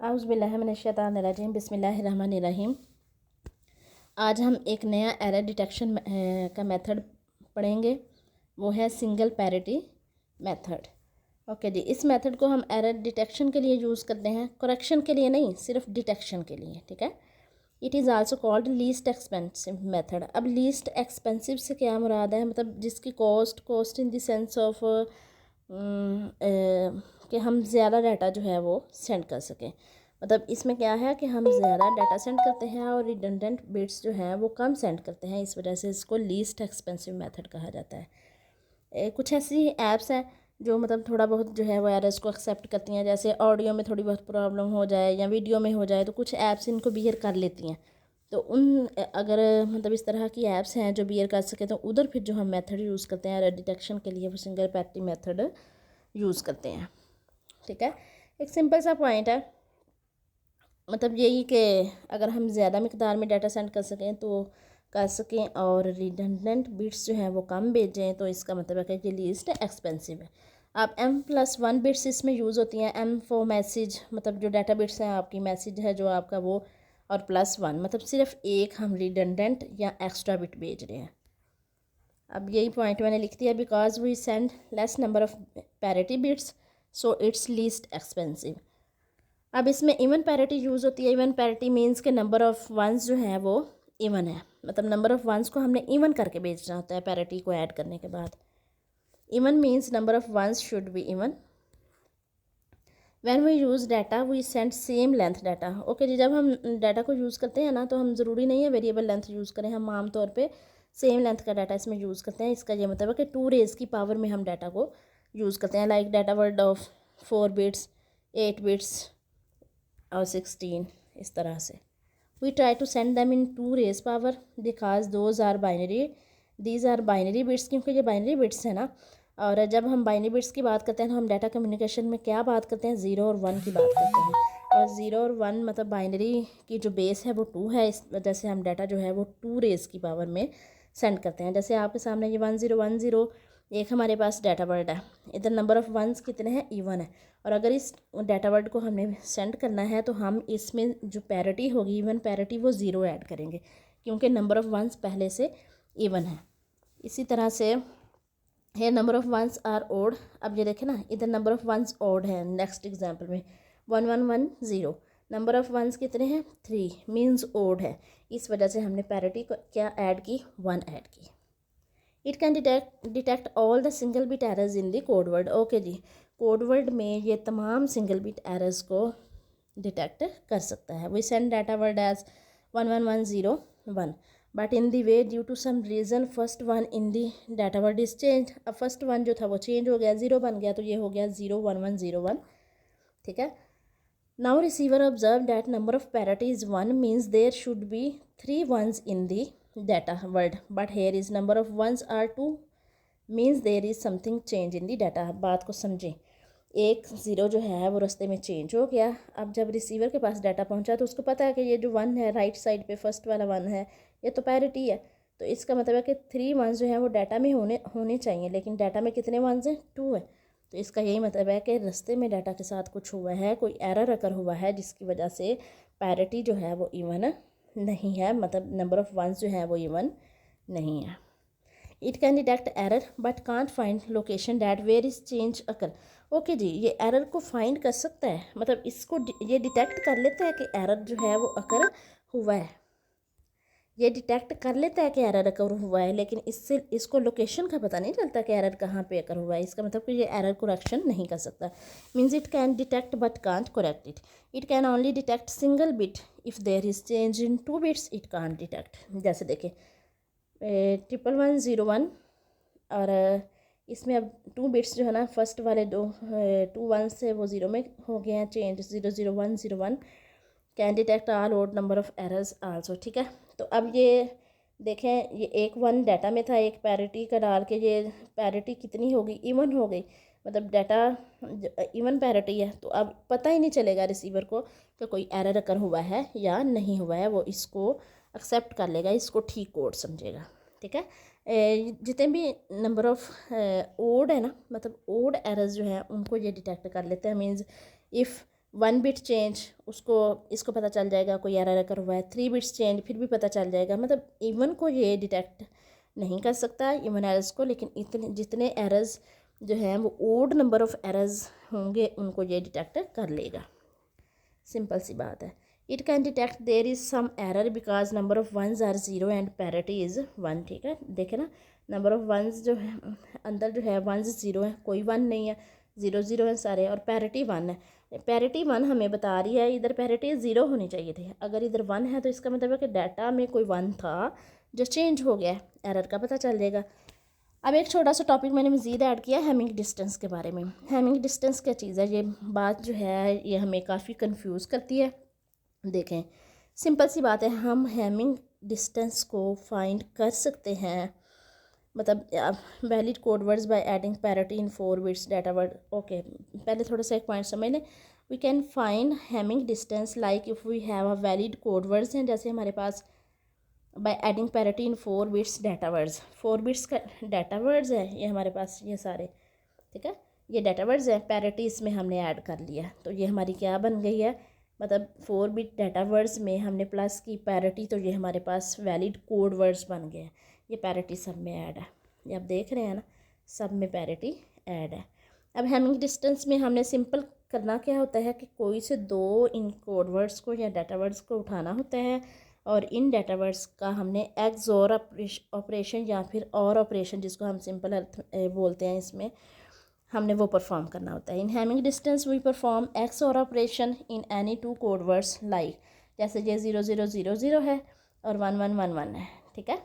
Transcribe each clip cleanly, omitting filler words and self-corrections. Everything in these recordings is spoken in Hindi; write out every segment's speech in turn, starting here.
औज़ुबिल्लाहिमिनश्शैतानिर्रजीम बिस्मिल्लाहिर्रहमानिर्रहीम। आज हम एक नया एरर डिटेक्शन का मेथड पढ़ेंगे, वो है सिंगल पैरिटी मेथड। ओके जी, इस मेथड को हम एरर डिटेक्शन के लिए यूज़ करते हैं, करेक्शन के लिए नहीं, सिर्फ डिटेक्शन के लिए। ठीक है। It is also called least expensive method. अब लीस्ट एक्सपेंसिव से क्या मुराद है, मतलब जिसकी cost in the sense of कि हम ज़्यादा डाटा जो है वो सेंड कर सकें। मतलब इसमें क्या है कि हम ज़्यादा डाटा सेंड करते हैं और रिडंडेंट बिट्स जो हैं वो कम सेंड करते हैं, इस वजह से इसको लीस्ट एक्सपेंसिव मेथड कहा जाता है। कुछ ऐसी ऐप्स हैं जो मतलब थोड़ा बहुत जो है वो एरर्स को एक्सेप्ट करती हैं, जैसे ऑडियो में थोड़ी बहुत प्रॉब्लम हो जाए या वीडियो में हो जाए तो कुछ ऐप्स इनको बियर कर लेती हैं। तो उन अगर मतलब इस तरह की ऐप्स हैं जो बियर कर सके तो उधर फिर जो हम मेथड यूज़ करते हैं एरर डिटेक्शन के लिए, वो सिंगल पैरिटी मेथड यूज़ करते हैं। ठीक है। एक सिंपल सा पॉइंट है, मतलब यही कि अगर हम ज़्यादा मिकदार में डाटा सेंड कर सकें तो कर सकें और रिडंडेंट बिट्स जो हैं वो कम भेजें, तो इसका मतलब है कि लीस्ट एक्सपेंसिव है। आप M+1 बिट्स इसमें यूज़ होती हैं। M फॉर मैसेज, मतलब जो डाटा बिट्स हैं आपकी मैसेज है जो आपका वो, और +1 मतलब सिर्फ एक हम रिडंडेंट या एक्स्ट्रा बिट भेज रहे हैं। अब यही पॉइंट मैंने लिख दिया, because we send less number of parity bits so it's least expensive. अब इसमें इवन पैरिटी यूज़ होती है। इवन पैरिटी मीन्स के नंबर ऑफ़ वंस जो है वो इवन है, मतलब नंबर ऑफ़ वंस को हमने इवन करके भेजना होता है पैरिटी को ऐड करने के बाद। Even means number of ones should be even. When we use data we send same length data. Okay जी, जब हम डाटा को यूज़ करते हैं ना तो हम ज़रूरी नहीं है वेरिएबल लेंथ यूज़ करें, हम आमतौर पे सेम लेंथ का डाटा इसमें यूज़ करते हैं। इसका ये मतलब है कि 2 रेज़ की पावर में हम डाटा को यूज़ करते हैं। Like data word of 4 bits, 8 bits और 16, इस तरह से। We try to send them in 2 raise power because those are binary, these are binary bits, क्योंकि ये बाइनरी बिट्स है ना। और जब हम बाइनरी बिट्स की बात करते हैं तो हम डाटा कम्युनिकेशन में क्या बात करते हैं, 0 और 1 की बात करते हैं। और 0 और 1 मतलब बाइनरी की जो बेस है वो 2 है, इस वजह से हम डाटा जो है वो 2 रेज की पावर में सेंड करते हैं। जैसे आपके सामने ये 1010 एक हमारे पास डाटा वर्ड है, इधर नंबर ऑफ़ वंस कितने हैं, इवन है। और अगर इस डाटा वर्ड को हमने सेंड करना है तो हम इसमें जो पैरिटी होगी, इवन पैरिटी, वो 0 ऐड करेंगे क्योंकि नंबर ऑफ़ वंस पहले से इवन है। इसी तरह से है number of ones are odd. अब ये देखें ना, इधर नंबर ऑफ़ वंस ओड है। नेक्स्ट एग्जाम्पल में 1110, नंबर ऑफ़ वंस कितने हैं, 3 मीन्स ओड है। इस वजह से हमने पैरिटी को क्या ऐड की, 1 ऐड की। It can detect all the single bit errors in the code word. Okay जी, कोड वर्ड में ये तमाम सिंगल बिट एरर्स को डिटेक्ट कर सकता है। We send data word as 11101 but in the way due to some reason first one in the data word is change. अब फर्स्ट वन जो था वो चेंज हो गया, 0 बन गया, तो ये हो गया 01101। ठीक है। Now receiver observe that number of parity is 1 means there should be 3 ones in the data word, but here is number of ones are 2 means there is something change in the data। बात को समझें, एक 0 जो है वो रास्ते में चेंज हो गया। अब जब रिसीवर के पास डाटा पहुंचा तो उसको पता है कि ये जो 1 है राइट साइड पे फर्स्ट वाला 1 है, ये तो पैरिटी है। तो इसका मतलब है कि 3 ones जो है वो डाटा में होने चाहिए, लेकिन डाटा में कितने ones हैं, 2 है। तो इसका यही मतलब है कि रास्ते में डाटा के साथ कुछ हुआ है, कोई एरर अकर हुआ है जिसकी वजह से पैरिटी जो है वो इवन नहीं है, मतलब नंबर ऑफ़ वंस जो है वो इवन नहीं है। It can detect error but can't find location that where is change occur. Okay जी, ये एरर को फाइंड कर सकता है, मतलब इसको ये डिटेक्ट कर लेता है कि एरर जो है वो अकर हुआ है, ये डिटेक्ट कर लेता है कि एरर अकर हुआ है, लेकिन इसको लोकेशन का पता नहीं चलता कि एरर कहाँ पे अकर हुआ है। इसका मतलब कि ये एरर करेक्शन नहीं कर सकता। Means it can detect but can't correct it. It can only detect single bit if there is change in 2 bits it can't detect. जैसे देखें 1101 और इसमें अब 2 बिट्स जो है ना, फर्स्ट वाले 2 1 से वो 0 में हो गए हैं change, 00101 can detect all odd number of errors also. ठीक है। तो अब ये देखें, ये एक 1 डाटा में था, एक पैरिटी का डाल के ये पैरिटी कितनी हो गई, इवन हो गई, मतलब डाटा इवन पैरिटी है। तो अब पता ही नहीं चलेगा रिसीवर को कि कोई एरर अकर हुआ है या नहीं हुआ है, वो इसको एक्सेप्ट कर लेगा, इसको ठीक कोड समझेगा। ठीक है। जितने भी नंबर ऑफ़ ओड है ना, मतलब ओड एरर्स जो हैं उनको ये डिटेक्ट कर लेते हैं। मीन्स इफ़ 1 बिट चेंज उसको इसको पता चल जाएगा कोई एरर अगर हुआ है। 3 बिट्स चेंज फिर भी पता चल जाएगा। मतलब इवन को ये डिटेक्ट नहीं कर सकता इवन एरर्स को, लेकिन इतने जितने एरर्स जो हैं वो ओड नंबर ऑफ एरर्स होंगे उनको ये डिटेक्ट कर लेगा। सिंपल सी बात है। It can detect there is some error because number of ones are 0 and parity is 1। ठीक है, देखे ना, नंबर ऑफ वंस जो है अंदर जो है वंस 0 है, कोई 1 नहीं है, 0 0 है सारे, और पैरिटी 1 है। पैरिटी 1 हमें बता रही है इधर पैरिटी 0 होनी चाहिए थी। अगर इधर 1 है तो इसका मतलब है कि डाटा में कोई 1 था जो चेंज हो गया है, एरर का पता चल जाएगा। अब एक छोटा सा टॉपिक मैंने मज़ीद ऐड किया हैमिंग डिस्टेंस के बारे में। हैमिंग डिस्टेंस क्या चीज़ है? ये बात जो है ये हमें काफ़ी कंफ्यूज करती है। देखें, सिंपल सी बात है, हम हैमिंग डिस्टेंस को फाइंड कर सकते हैं, मतलब valid code words by adding parity in 4 bits data word. Okay, पहले थोड़ा सा एक पॉइंट समझ लें। We can find Hamming distance like if we have a valid code words हैं, जैसे हमारे पास by adding parity in 4 bits data words. 4 bits का डाटा वर्ड्स है ये हमारे पास, ये सारे, ठीक है, ये डाटा वर्ड्स हैं, पैरिटी इसमें हमने ऐड कर लिया, तो ये हमारी क्या बन गई है, मतलब 4 बिट डाटा वर्ड्स में हमने प्लस की पैरिटी, तो ये हमारे पास वैलिड कोड वर्ड्स बन गए हैं। ये पैरिटी सब में ऐड है, ये आप देख रहे हैं ना, सब में पैरिटी ऐड है। अब हैमिंग डिस्टेंस में हमने सिंपल करना क्या होता है कि कोई से 2 इन कोड वर्ड्स को या डाटा वर्ड्स को उठाना होता है, और इन डाटा वर्ड्स का हमने एक्स और ऑपरेशन या फिर और ऑपरेशन, जिसको हम सिंपल अर्थ बोलते हैं, इसमें हमने वो परफॉर्म करना होता है। In Hamming distance we perform XOR operation in any 2 code words like, जैसे ये 0 0 0 0 है और 1 1 1 1 है। ठीक है,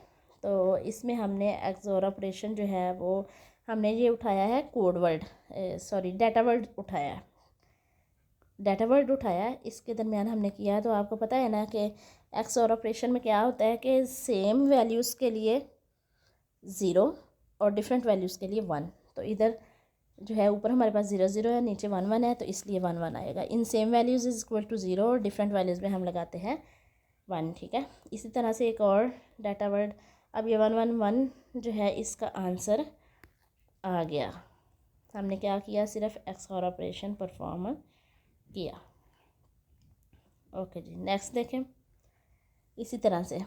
तो इसमें हमने एक्स और ऑपरेशन जो है वो हमने ये उठाया है code word, sorry data word उठाया है, डाटा वर्ड उठाया है, इसके दरमियान हमने किया। तो आपको पता है ना कि एक्स और ऑपरेशन में क्या होता है कि सेम वैल्यूज़ के लिए 0 और डिफरेंट वैल्यूज़ के लिए 1। तो इधर जो है ऊपर हमारे पास 0 0 है, नीचे 1 1 है, तो इसलिए 1 1 आएगा। In same values is equal to 0 और डिफरेंट वैल्यूज़ में हम लगाते हैं 1। ठीक है, इसी तरह से एक और डाटा वर्ड, अब ये 1 1 1 जो है इसका आंसर आ गया। हमने क्या किया, सिर्फ एक्स और ऑपरेशन परफॉर्म किया। ओके जी, नेक्स्ट देखें। इसी तरह से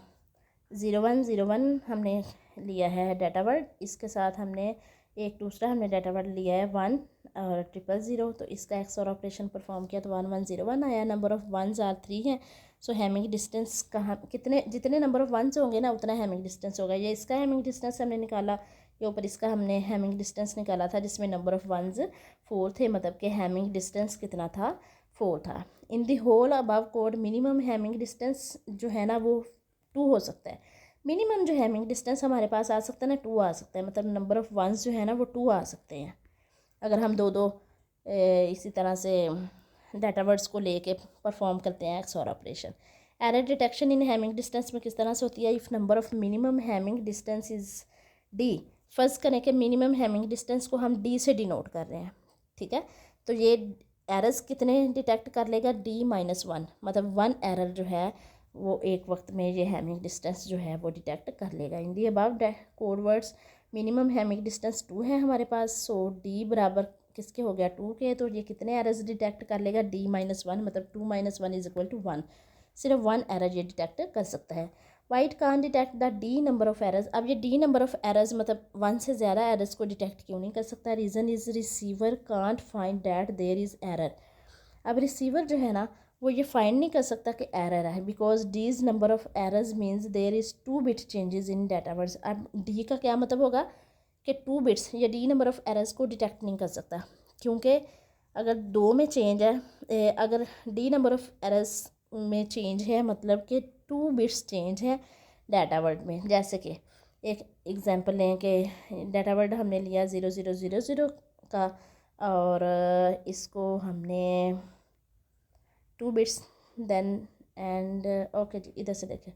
0 1 0 1 हमने लिया है डाटा वर्ड, इसके साथ हमने एक दूसरा हमने डाटा वर्ड लिया है 1 और 0 0 0, तो इसका एक्स और ऑपरेशन परफॉर्म किया तो 1 1 0 1 आया। नंबर ऑफ़ वंस आर 3 है, सो हैमिंग डिस्टेंस कहाँ, कितने जितने नंबर ऑफ़ वंस होंगे ना उतना हैमिंग डिस्टेंस होगा। ये इसका हैमिंग डिस्टेंस हमने निकाला, ये ऊपर इसका हमने हैमिंग डिस्टेंस निकाला था जिसमें नंबर ऑफ़ वंस 4 थे, मतलब कि हैमिंग डिस्टेंस कितना था, 4 था। In the whole above code minimum Hamming distance जो है ना वो 2 हो सकता है। मिनिमम जो हैमिंग डिस्टेंस हमारे पास आ सकता है ना 2 आ सकता है, मतलब नंबर ऑफ़ वंस जो है ना वो 2 आ सकते हैं अगर हम दो इसी तरह से डाटा वर्ड्स को लेके परफॉर्म करते हैं एक्स और ऑपरेशन। एरर डिटेक्शन इन हैमिंग डिस्टेंस में किस तरह से होती है, if number of minimum Hamming distance is D, फर्ज करें कि मिनिमम हैमिंग डिस्टेंस को हम डी से डिनोट कर रहे हैं। ठीक है, तो ये एरर्स कितने डिटेक्ट कर लेगा, D-1, मतलब 1 एरर जो है वो एक वक्त में ये हैमिंग डिस्टेंस जो है वो डिटेक्ट कर लेगा। In the above code words minimum Hamming distance 2 है हमारे पास, सो D बराबर किसके हो गया, 2 के, तो ये कितने एरर्स डिटेक्ट कर लेगा, D-1, मतलब 2 - 1 इज इक्वल टू 1। सिर्फ 1 एरर ये डिटेक्ट कर सकता है। White can detect the D number of errors. अब ये D नंबर ऑफ़ एरर्स मतलब 1 से ज़्यादा एरर्स को डिटेक्ट क्यों नहीं कर सकता, reason is receiver can't find that there is error. अब रिसीवर जो है ना वो ये फाइंड नहीं कर सकता कि एरर है, because these number of errors means there is 2 bit changes in data words. अब डी का क्या मतलब होगा कि 2 बिट्स या डी नंबर ऑफ़ एरर्स को डिटेक्ट नहीं कर सकता, क्योंकि अगर 2 में चेंज है, अगर डी नंबर ऑफ़ एरर्स में चेंज है मतलब कि 2 बिट्स चेंज है डाटा वर्ड में। जैसे कि एक एग्जांपल लें कि डाटा वर्ड हमने लिया 0 0 0 0 का, और इसको हमने 2 बिट्स देन एंड ओके जी, इधर से देखें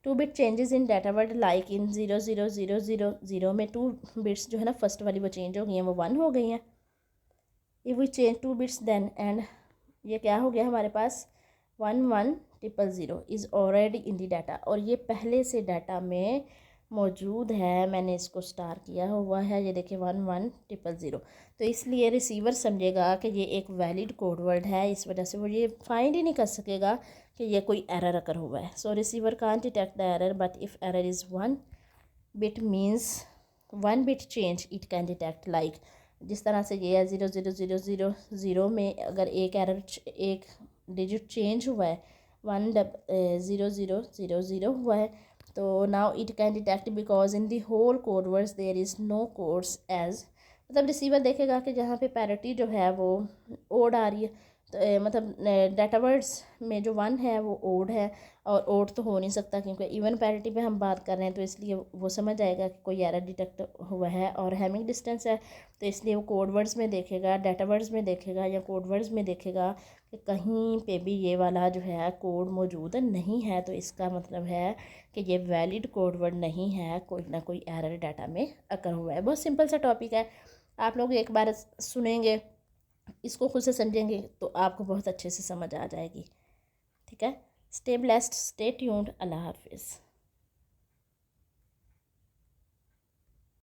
2 bit changes in data word like in 0 0 0 0 0 में 2 बिट्स जो है ना फर्स्ट वाली वो चेंज हो गई हैं, वो 1 हो गई हैं। If we change 2 bits then and ये क्या हो गया हमारे पास 1 1 0 0 is already in the data, और ये पहले से डाटा में मौजूद है, मैंने इसको स्टार किया हुआ है, ये देखिए 11000। तो इसलिए रिसीवर समझेगा कि ये एक वैलिड कोड वर्ड है, इस वजह से वो ये फाइंड ही नहीं कर सकेगा कि ये कोई एरर अकर हुआ है। So receiver can't detect the error, but if error is 1 bit means 1 bit change it can detect. Like जिस तरह से ये है 00000 में अगर एक एरर एक डिजिट चेंज हुआ है 10000 हुआ है, तो now it can detect because in the whole code words there is no codes as, मतलब रिसीवर देखेगा कि जहाँ पे पैरिटी जो है वो ओड आ रही है, तो मतलब डाटा वर्ड्स में जो 1 है वो ओड है, और ओड तो हो नहीं सकता क्योंकि इवन पैरिटी पे हम बात कर रहे हैं, तो इसलिए वो समझ जाएगा कि कोई एरर डिटेक्ट हुआ है। और हैमिंग डिस्टेंस है, तो इसलिए वो कोड वर्ड्स में देखेगा, डाटा वर्ड्स में देखेगा या कोड वर्ड्स में देखेगा कि कहीं पे भी ये वाला जो है कोड मौजूद नहीं है, तो इसका मतलब है कि ये वैलिड कोड वर्ड नहीं है, कोई ना कोई एरर डाटा में अकर हुआ है। बहुत सिंपल सा टॉपिक है, आप लोग एक बार सुनेंगे, इसको खुद से समझेंगे तो आपको बहुत अच्छे से समझ आ जाएगी। ठीक है, स्टे ब्लेस्ड, स्टे ट्यून्ड, अल्लाह हाफिज़।